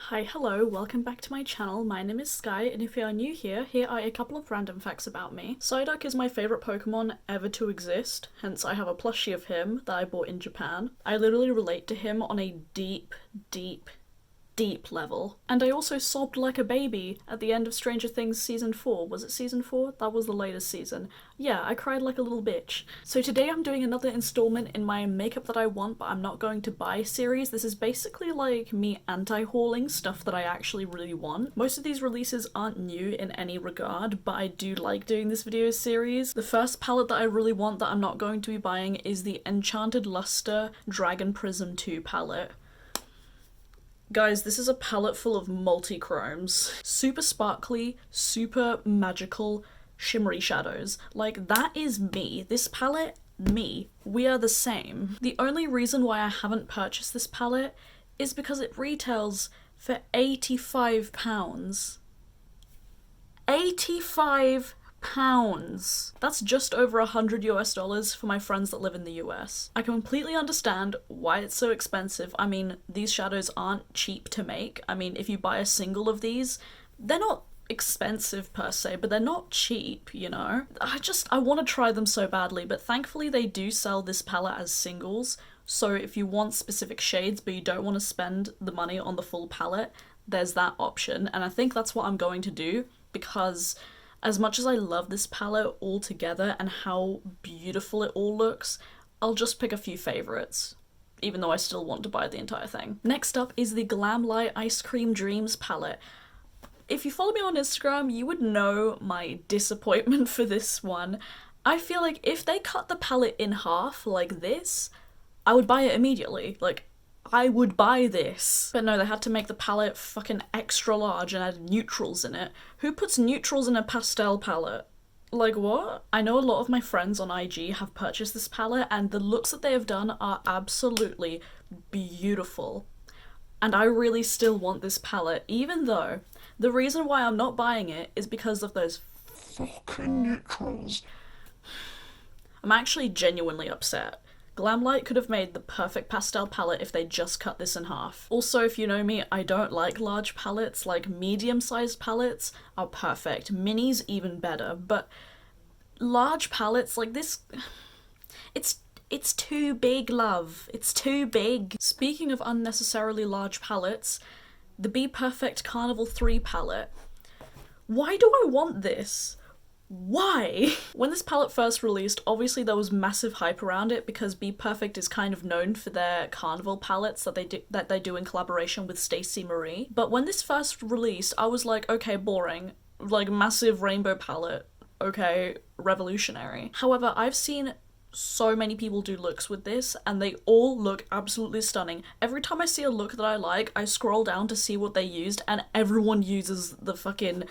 Hi, hello, welcome back to my channel. My name is Sky, and if you are new here are a couple of random facts about me. Psyduck is my favourite Pokemon ever to exist, hence I have a plushie of him that I bought in Japan. I literally relate to him on a deep level. And I also sobbed like a baby at the end of Stranger Things season 4. Was it season 4? That was the latest season. Yeah, I cried like a little bitch. So today I'm doing another installment in my Makeup That I Want But I'm Not Going to Buy series. This is basically like me anti-hauling stuff that I actually really want. Most of these releases aren't new in any regard, but I do like doing this video series. The first palette that I really want that I'm not going to be buying is the Enchanted Lustre Dragon Prism 2 palette. Guys, this is a palette full of multi-chromes. Super sparkly, super magical, shimmery shadows. Like, that is me. This palette, me. We are the same. The only reason why I haven't purchased this palette is because it retails for £85. £85! That's just over $100 for my friends that live in the US. I completely understand why it's so expensive. I mean, these shadows aren't cheap to make. I mean, if you buy a single of these, they're not expensive per se, but they're not cheap, you know? I want to try them so badly, but thankfully they do sell this palette as singles, so if you want specific shades but you don't want to spend the money on the full palette, there's that option, and I think that's what I'm going to do, because as much as I love this palette altogether and how beautiful it all looks, I'll just pick a few favourites, even though I still want to buy the entire thing. Next up is the Glamlite Ice Cream Dreams palette. If you follow me on Instagram, you would know my disappointment for this one. I feel like if they cut the palette in half like this, I would buy it immediately. Like, I would buy this. But no, they had to make the palette fucking extra large and add neutrals in it. Who puts neutrals in a pastel palette? Like, what? I know a lot of my friends on IG have purchased this palette and the looks that they have done are absolutely beautiful. And I really still want this palette, even though the reason why I'm not buying it is because of those fucking neutrals. I'm actually genuinely upset. Glamlite could have made the perfect pastel palette if they just cut this in half. Also, if you know me, I don't like large palettes. Like, medium-sized palettes are perfect. Minis even better, but large palettes like this, it's too big, love. It's too big. Speaking of unnecessarily large palettes, the BPerfect Carnival 3 palette. Why do I want this? Why? When this palette first released, obviously there was massive hype around it because BPerfect is kind of known for their carnival palettes that they do in collaboration with Stacey Marie. But when this first released, I was like, okay, boring. Like, massive rainbow palette. Okay, revolutionary. However, I've seen so many people do looks with this and they all look absolutely stunning. Every time I see a look that I like, I scroll down to see what they used and everyone uses the fucking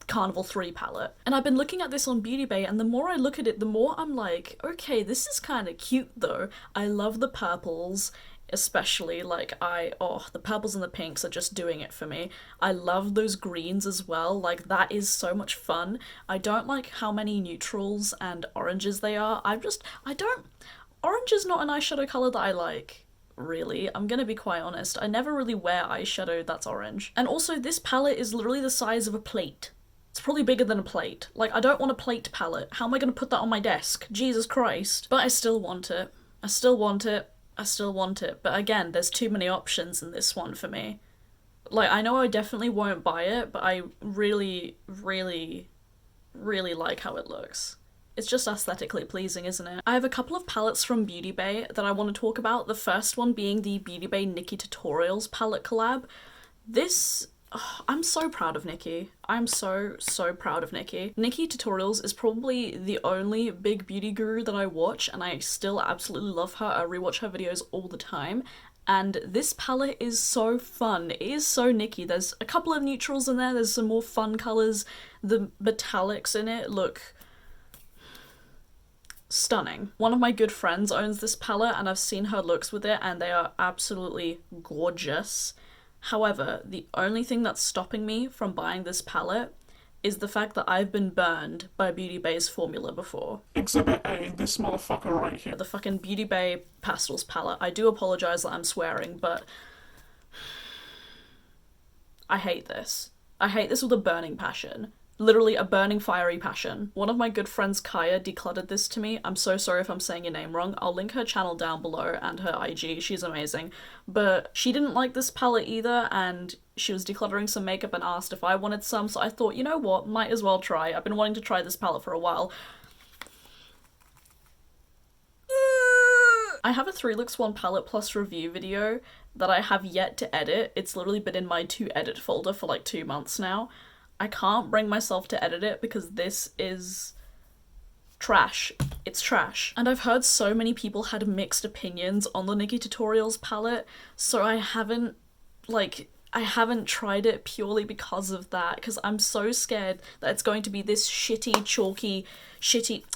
Carnival 3 palette. And I've been looking at this on Beauty Bay and the more I look at it, the more I'm like, okay, this is kind of cute though. I love the purples, especially. Like, the purples and the pinks are just doing it for me. I love those greens as well. Like, that is so much fun. I don't like how many neutrals and oranges they are. Orange is not an eyeshadow colour that I like. Really, I'm gonna be quite honest. I never really wear eyeshadow that's orange. And also, this palette is literally the size of a plate. It's probably bigger than a plate. Like, I don't want a plate palette. How am I gonna put that on my desk? Jesus Christ. But I still want it. I still want it. But again, there's too many options in this one for me. Like, I know I definitely won't buy it, but I really like how it looks. It's just aesthetically pleasing, isn't it? I have a couple of palettes from Beauty Bay that I want to talk about. The first one being the Beauty Bay Nikki Tutorials palette collab. I'm so proud of Nikki. I'm so proud of Nikki. Nikki Tutorials is probably the only big beauty guru that I watch, and I still absolutely love her. I rewatch her videos all the time. And this palette is so fun. It is so Nikki. There's a couple of neutrals in there. There's some more fun colours. The metallics in it look stunning. One of my good friends owns this palette and I've seen her looks with it and they are absolutely gorgeous. However, the only thing that's stopping me from buying this palette is the fact that I've been burned by Beauty Bay's formula before. Exhibit A, this motherfucker right here. The fucking Beauty Bay Pastels palette. I do apologise that I'm swearing, but I hate this. I hate this with a burning passion. Literally a burning fiery passion. One of my good friends, Kaya, decluttered this to me. I'm so sorry if I'm saying your name wrong. I'll link her channel down below and her IG. She's amazing. But she didn't like this palette either, and she was decluttering some makeup and asked if I wanted some, so I thought, you know what, might as well try. I've been wanting to try this palette for a while. I have a 3looks1 palette plus review video that I have yet to edit. It's literally been in my to edit folder for like 2 months now. I can't bring myself to edit it because this is trash. It's trash. And I've heard so many people had mixed opinions on the Nikkie Tutorials palette, so I haven't tried it purely because of that, because I'm so scared that it's going to be this shitty, chalky,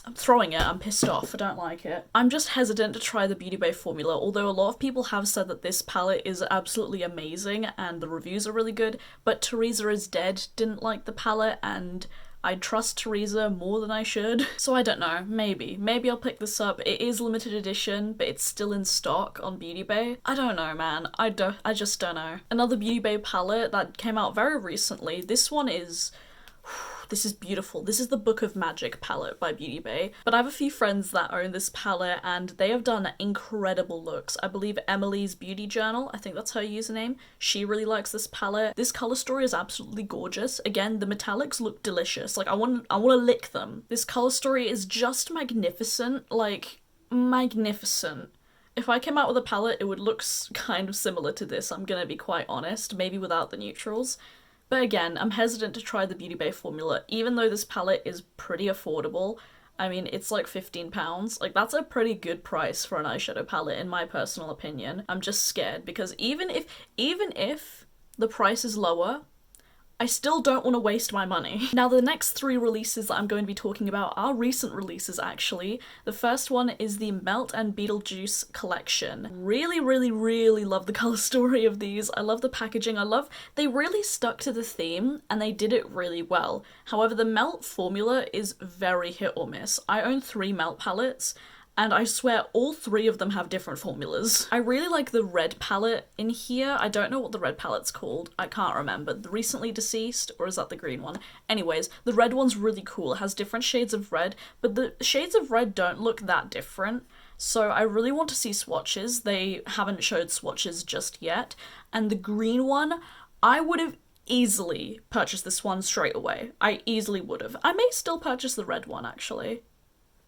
I'm throwing it, I'm pissed off, I don't like it. I'm just hesitant to try the Beauty Bay formula, although a lot of people have said that this palette is absolutely amazing and the reviews are really good, but Teresa is Dead didn't like the palette, and I trust Teresa more than I should. So I don't know, maybe I'll pick this up. It is limited edition, but it's still in stock on Beauty Bay. I don't know, man. I just don't know. Another Beauty Bay palette that came out very recently. This one is... This is beautiful. This is the Book of Magic palette by Beauty Bay. But I have a few friends that own this palette and they have done incredible looks. I believe Emily's Beauty Journal, I think that's her username, she really likes this palette. This color story is absolutely gorgeous. Again, the metallics look delicious. Like, I want to lick them. This color story is just magnificent. Like, magnificent. If I came out with a palette, it would look kind of similar to this, I'm gonna be quite honest, maybe without the neutrals. But again, I'm hesitant to try the Beauty Bay formula, even though this palette is pretty affordable. I mean, it's like £15. Like, that's a pretty good price for an eyeshadow palette, in my personal opinion. I'm just scared, because even if the price is lower, I still don't want to waste my money. Now, the next 3 releases that I'm going to be talking about are recent releases, actually. The first one is the Melt and Beetlejuice collection. Really, really, really love the color story of these. I love the packaging. They really stuck to the theme and they did it really well. However, the Melt formula is very hit or miss. I own 3 Melt palettes, and I swear all 3 of them have different formulas. I really like the red palette in here. I don't know what the red palette's called. I can't remember. The Recently Deceased, or is that the green one? Anyways, the red one's really cool. It has different shades of red, but the shades of red don't look that different. So I really want to see swatches. They haven't showed swatches just yet. And the green one, I would have easily purchased this one straight away. I easily would have. I may still purchase the red one, actually.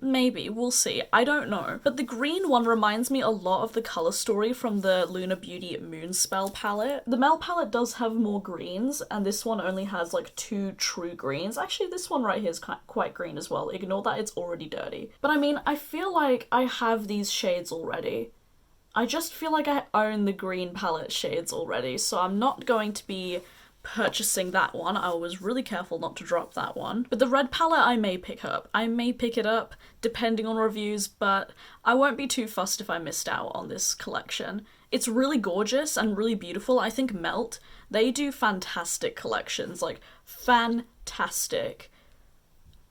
Maybe, we'll see. I don't know. But the green one reminds me a lot of the color story from the Lunar Beauty Moonspell palette. The Mel palette does have more greens, and this one only has like 2 true greens. Actually, this one right here is quite green as well. Ignore that, it's already dirty. But I mean, I feel like I have these shades already. I just feel like I own the green palette shades already, so I'm not going to be purchasing that one. I was really careful not to drop that one. But the red palette I may pick up. I may pick it up depending on reviews, but I won't be too fussed if I missed out on this collection. It's really gorgeous and really beautiful. I think Melt, they do fantastic collections, like fantastic.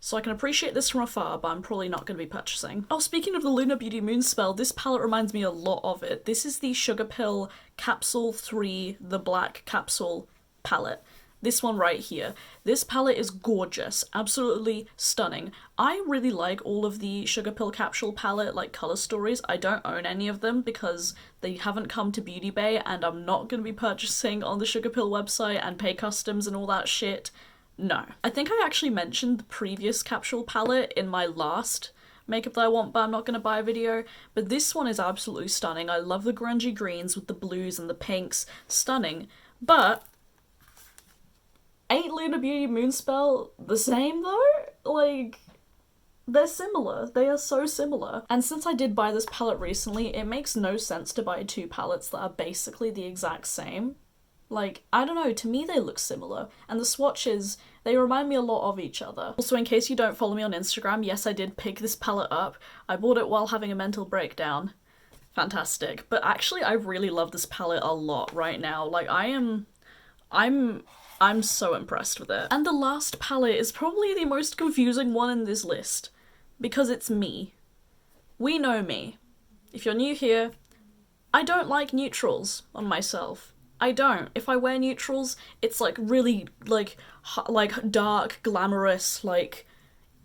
So I can appreciate this from afar, but I'm probably not going to be purchasing. Oh, speaking of the Lunar Beauty Moonspell, this palette reminds me a lot of it. This is the Sugarpill Capsule 3, the black capsule palette. This one right here. This palette is gorgeous, absolutely stunning. I really like all of the Sugarpill Capsule palette, like, color stories. I don't own any of them because they haven't come to Beauty Bay, and I'm not going to be purchasing on the Sugarpill website and pay customs and all that shit. No. I think I actually mentioned the previous capsule palette in my last Makeup That I Want But I'm Not Gonna Buy video, but this one is absolutely stunning. I love the grungy greens with the blues and the pinks. Stunning. But ain't Lunar Beauty Moonspell the same though? Like, they're similar. They are so similar. And since I did buy this palette recently, it makes no sense to buy 2 palettes that are basically the exact same. Like, I don't know, to me they look similar. And the swatches, they remind me a lot of each other. Also, in case you don't follow me on Instagram, yes, I did pick this palette up. I bought it while having a mental breakdown. Fantastic. But actually, I really love this palette a lot right now. Like, I'm so impressed with it. And the last palette is probably the most confusing one in this list, because it's me. We know me. If you're new here, I don't like neutrals on myself. I don't. If I wear neutrals, it's like really like dark, glamorous, like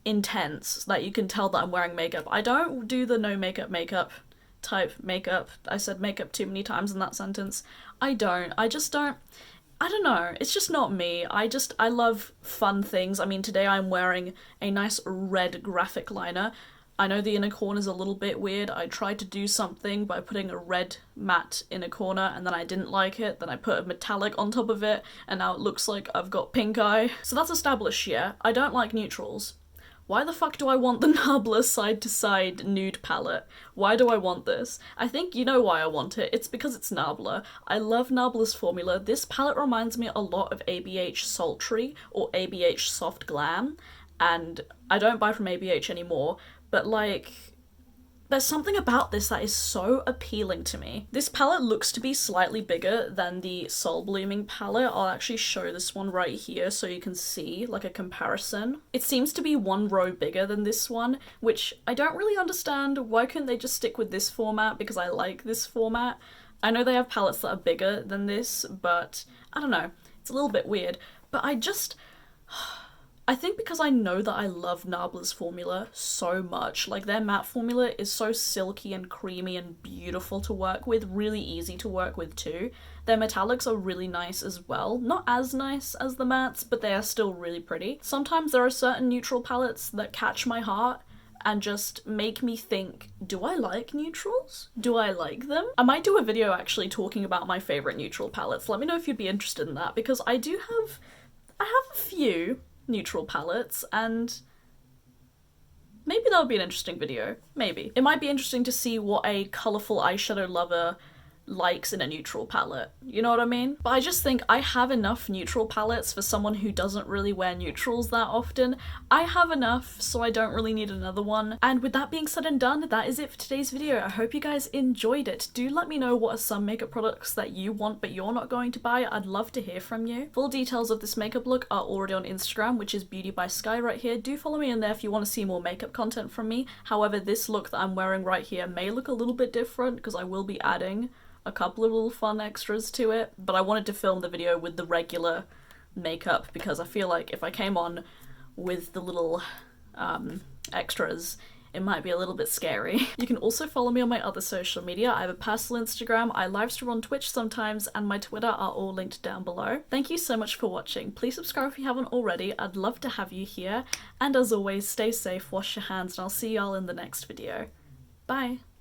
intense, that you can tell that I'm wearing makeup. I don't do the no makeup type makeup. I said makeup too many times in that sentence. I don't. I just don't. I don't know, it's just not me. I love fun things. I mean, today I'm wearing a nice red graphic liner. I know the inner corner's a little bit weird. I tried to do something by putting a red matte inner corner and then I didn't like it. Then I put a metallic on top of it and now it looks like I've got pink eye. So that's established, yeah. I don't like neutrals. Why the fuck do I want the Nabla side to side nude palette? Why do I want this? I think you know why I want it. It's because it's Nabla. I love Nabla's formula. This palette reminds me a lot of ABH Sultry or ABH Soft Glam, and I don't buy from ABH anymore, but like, there's something about this that is so appealing to me. This palette looks to be slightly bigger than the Soul Blooming palette. I'll actually show this one right here so you can see like a comparison. It seems to be one row bigger than this one, which I don't really understand. Why couldn't they just stick with this format? Because I like this format. I know they have palettes that are bigger than this, but I don't know. It's a little bit weird. But I think because I know that I love Nabla's formula so much, like their matte formula is so silky and creamy and beautiful to work with, really easy to work with too. Their metallics are really nice as well. Not as nice as the mattes, but they are still really pretty. Sometimes there are certain neutral palettes that catch my heart and just make me think, do I like neutrals? Do I like them? I might do a video actually talking about my favorite neutral palettes. Let me know if you'd be interested in that, because I have a few neutral palettes, and maybe that would be an interesting video. Maybe. It might be interesting to see what a colourful eyeshadow lover likes in a neutral palette. You know what I mean? But I just think I have enough neutral palettes for someone who doesn't really wear neutrals that often. I have enough, so I don't really need another one. And with that being said and done, that is it for today's video. I hope you guys enjoyed it. Do let me know what are some makeup products that you want but you're not going to buy. I'd love to hear from you. Full details of this makeup look are already on Instagram, which is Beauty by Sky right here. Do follow me in there if you want to see more makeup content from me. However, this look that I'm wearing right here may look a little bit different because I will be adding a couple of little fun extras to it, but I wanted to film the video with the regular makeup because I feel like if I came on with the little extras, it might be a little bit scary. You can also follow me on my other social media. I have a personal Instagram, I livestream on Twitch sometimes, and my Twitter are all linked down below. Thank you so much for watching. Please subscribe if you haven't already. I'd love to have you here. And as always, stay safe, wash your hands, and I'll see y'all in the next video. Bye!